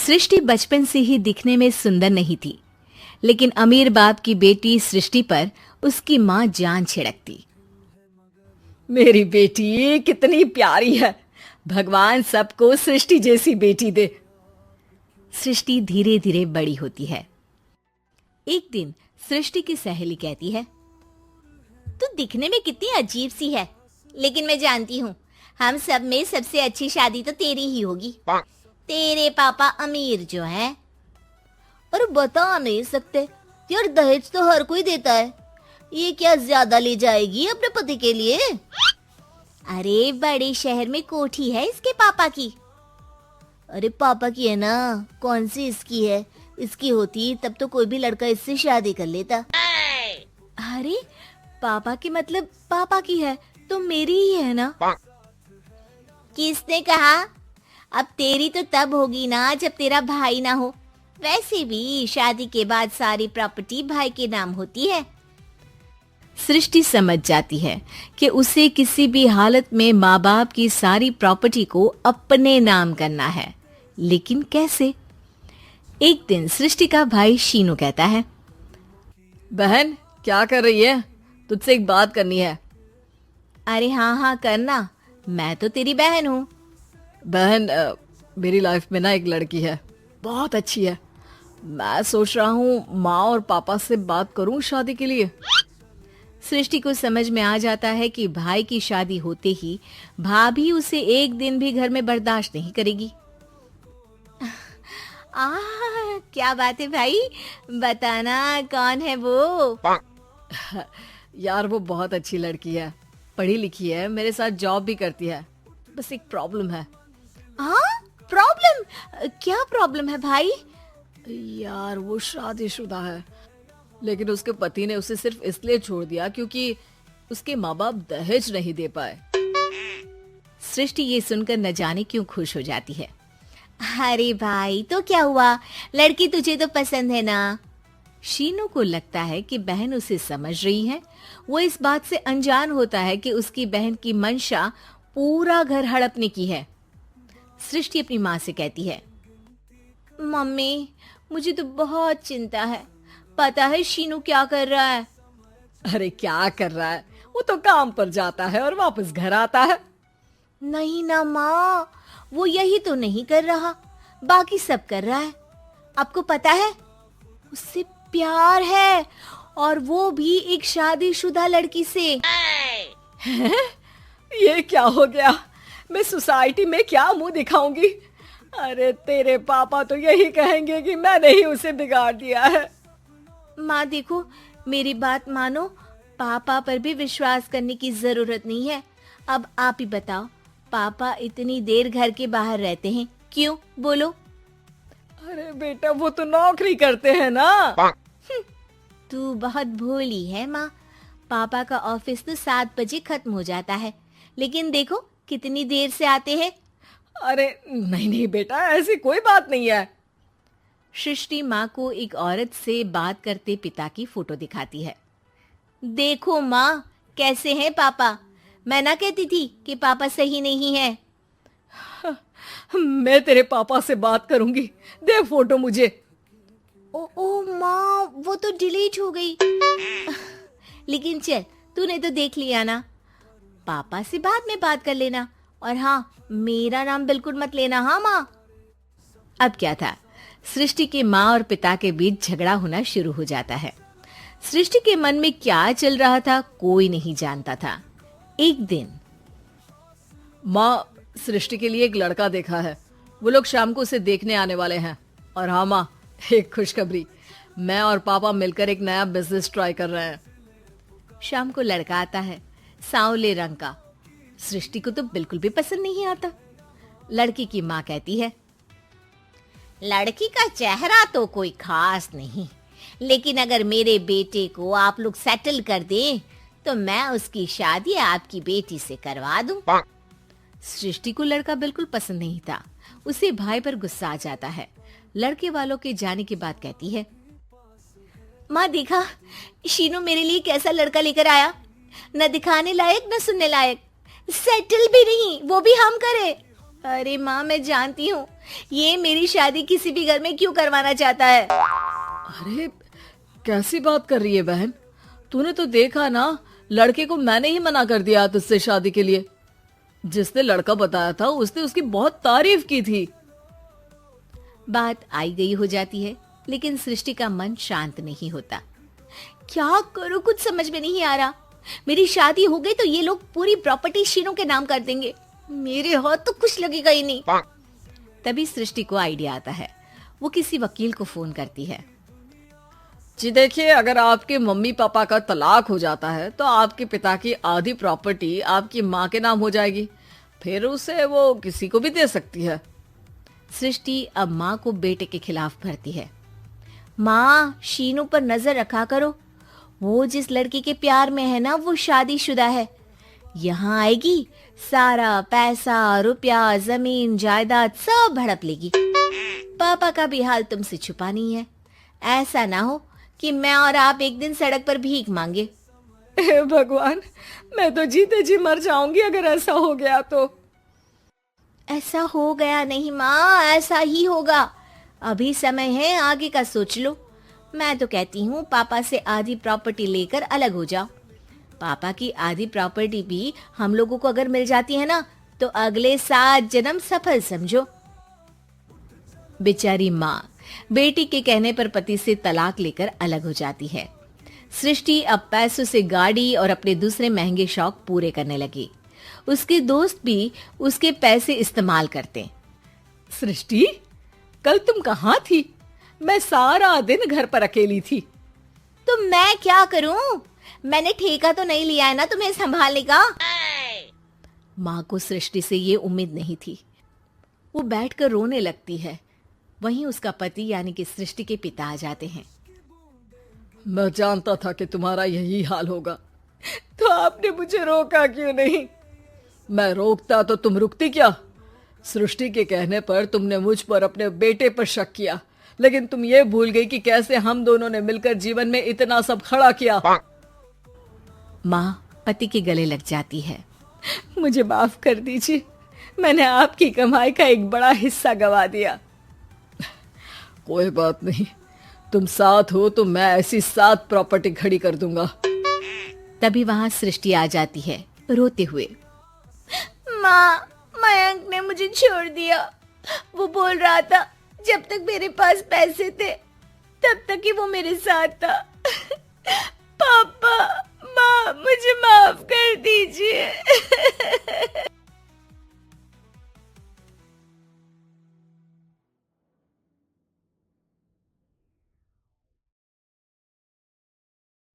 सृष्टि बचपन से ही दिखने में सुंदर नहीं थी, लेकिन अमीर बाप की बेटी सृष्टि पर उसकी माँ जान छिड़कती। मेरी बेटी कितनी प्यारी है, भगवान सबको सृष्टि जैसी बेटी दे। सृष्टि धीरे धीरे बड़ी होती है। एक दिन सृष्टि की सहेली कहती है, तू दिखने में कितनी अजीब सी है, लेकिन मैं जानती हूँ हम सब में सबसे अच्छी शादी तो तेरी ही होगी। तेरे पापा अमीर जो हैं। और बता नहीं सकते यार, दहेज तो हर कोई देता है, ये क्या ज्यादा ले जाएगी अपने पति के लिए? अरे बड़े शहर में कोठी है इसके पापा की। अरे पापा की है ना, कौन सी इसकी है? इसकी होती तब तो कोई भी लड़का इससे शादी कर लेता। अरे पापा की मतलब पापा की है तो मेरी ही है ना? किसने कहा? अब तेरी तो तब होगी ना जब तेरा भाई ना हो। वैसे भी शादी के बाद सारी प्रॉपर्टी भाई के नाम होती है। सृष्टि समझ जाती है कि उसे किसी भी हालत में माँ बाप की सारी प्रॉपर्टी को अपने नाम करना है, लेकिन कैसे? एक दिन सृष्टि का भाई शीनू कहता है, बहन क्या कर रही है? तुझसे एक बात करनी है। अरे हाँ करना, मैं तो तेरी बहन हूँ। बहन मेरी लाइफ में ना एक लड़की है, बहुत अच्छी है। मैं सोच रहा हूँ माँ और पापा से बात करूँ शादी के लिए। सृष्टि को समझ में आ जाता है कि भाई की शादी होते ही भाभी उसे एक दिन भी घर में बर्दाश्त नहीं करेगी। क्या बात है भाई, बताना कौन है वो? यार वो बहुत अच्छी लड़की है, पढ़ी लिखी है, मेरे साथ जॉब भी करती है। बस एक प्रॉब्लम है। हाँ प्रॉब्लम? क्या प्रॉब्लम है भाई? यार वो शादीशुदा है, लेकिन उसके पति ने उसे सिर्फ इसलिए छोड़ दिया क्योंकि उसके माँ बाप दहेज नहीं दे पाए। सृष्टि ये सुनकर न जाने क्यों खुश हो जाती है। अरे भाई तो क्या हुआ, लड़की तुझे तो पसंद है ना? शीनू को लगता है कि बहन उसे समझ रही है। वो इस बात से अनजान होता है कि उसकी बहन की मंशा पूरा घर हड़पने की है। सृष्टि अपनी माँ से कहती है, मम्मी मुझे तो बहुत चिंता है, पता है शीनू क्या कर रहा है? अरे क्या कर रहा है? वो तो काम पर जाता है और वापस घर आता है। नहीं ना माँ, वो यही तो नहीं कर रहा, बाकी सब कर रहा है। आपको पता है उससे प्यार है, और वो भी एक शादीशुदा लड़की से। ये क्या हो गया? मैं सोसाइटी में क्या मुंह दिखाऊंगी? अरे तेरे पापा तो यही कहेंगे कि मैंने ही उसे बिगाड़ दिया है। माँ देखो, मेरी बात मानो, पापा पर भी विश्वास करने की जरूरत नहीं है। अब आप ही बताओ, पापा इतनी देर घर के बाहर रहते हैं क्यों? बोलो। अरे बेटा वो तो नौकरी करते हैं ना। तू बहुत भोली है माँ। पापा का ऑफिस तो 7 बजे खत्म हो जाता है, लेकिन देखो कितनी देर से आते हैं। अरे नहीं बेटा, ऐसी कोई बात नहीं है। सृष्टि माँ को एक औरत से बात करते पिता की फोटो दिखाती है। देखो माँ कैसे हैं पापा, मैं ना कहती थी कि पापा सही नहीं है। मैं तेरे पापा से बात करूंगी, दे फोटो मुझे। ओ माँ, वो तो डिलीट हो गई। लेकिन चल, तूने तो देख लिया ना, पापा से बाद में बात कर लेना। और हाँ, मेरा नाम बिल्कुल मत लेना। हाँ माँ। अब क्या था, सृष्टि के माँ और पिता के बीच झगड़ा होना शुरू हो जाता है। सृष्टि के मन में क्या चल रहा था कोई नहीं जानता था। एक दिन, माँ सृष्टि के लिए एक लड़का देखा है, वो लोग शाम को उसे देखने आने वाले हैं। और हाँ माँ, एक खुशखबरी, मैं और पापा मिलकर एक नया बिजनेस ट्राई कर रहे हैं। शाम को लड़का आता है, सांवले रंग का। सृष्टि को तो बिल्कुल भी पसंद नहीं आता। लड़की की माँ कहती है, लड़की का चेहरा तो कोई खास नहीं, लेकिन अगर मेरे बेटे को आप लोग सेटल कर दें तो मैं उसकी शादी आपकी बेटी से करवा दूं। सृष्टि को लड़का बिल्कुल पसंद नहीं था। उसे भाई पर गुस्सा आ जाता है। लड़के वालों के जाने के बाद कहती है, माँ देखा शीनू मेरे लिए कैसा लड़का लेकर आया, न दिखाने लायक न सुनने लायक, सेटल भी नहीं, वो भी हम करे। अरे माँ, मैं जानती हूँ ये मेरी शादी किसी भी घर में क्यों करवाना चाहता है। अरे कैसी बात कर रही है बहन, तूने तो देखा ना, लड़के को मैंने ही मना कर दिया तुझसे शादी के लिए। जिसने लड़का बताया था उसने उसकी बहुत तारीफ की थी। बात आई गई हो जाती है, लेकिन सृष्टि का मन शांत नहीं होता। क्या करूँ, कुछ समझ में नहीं आ रहा। मेरी शादी हो गई तो ये लोग पूरी प्रॉपर्टी शीनू के नाम कर देंगे, मेरे हाथ तो कुछ लगेगा ही नहीं। तभी सृष्टि को आइडिया आता है। वो किसी वकील को फोन करती है। जी देखिए, अगर आपके मम्मी पापा का तलाक हो जाता है तो आपके पिता की आधी प्रॉपर्टी आपकी माँ के नाम हो जाएगी, फिर उसे वो किसी को भी दे सकती है। सृष्टि अब माँ को बेटे के खिलाफ भरती है। माँ, शीनू पर नजर रखा करो, वो जिस लड़की के प्यार में है ना वो शादीशुदा है। यहाँ आएगी, सारा पैसा, रुपया, जमीन, जायदाद सब हड़प लेगी। पापा का भी हाल तुमसे छुपा नहीं है। ऐसा ना हो कि मैं और आप एक दिन सड़क पर भीख मांगे। हे भगवान, मैं तो जीते जी मर जाऊंगी अगर ऐसा हो गया तो। ऐसा हो गया नहीं माँ, ऐसा ही होगा। अभी समय है, आगे का सोच लो। मैं तो कहती हूँ पापा से आधी प्रॉपर्टी लेकर अलग हो जाओ। पापा की आधी प्रॉपर्टी भी हम लोगों को अगर मिल जाती है ना तो अगले 7 जन्म सफल समझो। बेचारी माँ बेटी के कहने पर पति से तलाक लेकर अलग हो जाती है। सृष्टि अब पैसों से गाड़ी और अपने दूसरे महंगे शौक पूरे करने लगी। उसके दोस्त भी उसके पैसे इस्तेमाल करते। सृष्टि, कल तुम कहाँ थी? मैं सारा दिन घर पर अकेली थी। तो मैं क्या करूं? मैंने ठेका तो नहीं लिया है ना तुम्हें संभालने का। माँ को सृष्टि से ये उम्मीद नहीं थी। वो बैठकर रोने लगती है। वहीं उसका पति यानी कि सृष्टि के पिता आ जाते हैं। मैं जानता था कि तुम्हारा यही हाल होगा, तो आपने मुझे रोका क्यों नहीं? मैं रोकता तो तुम रुकती क्या? सृष्टि के कहने पर तुमने मुझ पर अपने बेटे पर शक किया, लेकिन तुम ये भूल गई कि कैसे हम दोनों ने मिलकर जीवन में इतना सब खड़ा किया। माँ पति के गले लग जाती है। मुझे माफ कर दीजिए, मैंने आपकी कमाई का एक बड़ा हिस्सा गवा दिया। कोई बात नहीं, तुम साथ हो तो मैं ऐसी 7 प्रॉपर्टी खड़ी कर दूंगा। तभी वहां सृष्टि आ जाती है रोते हुए। माँ, मयंक ने मुझे छोड़ दिया। वो बोल रहा था जब तक मेरे पास पैसे थे तब तक ही वो मेरे साथ था। पापा, माँ, मुझे माफ कर दीजिए।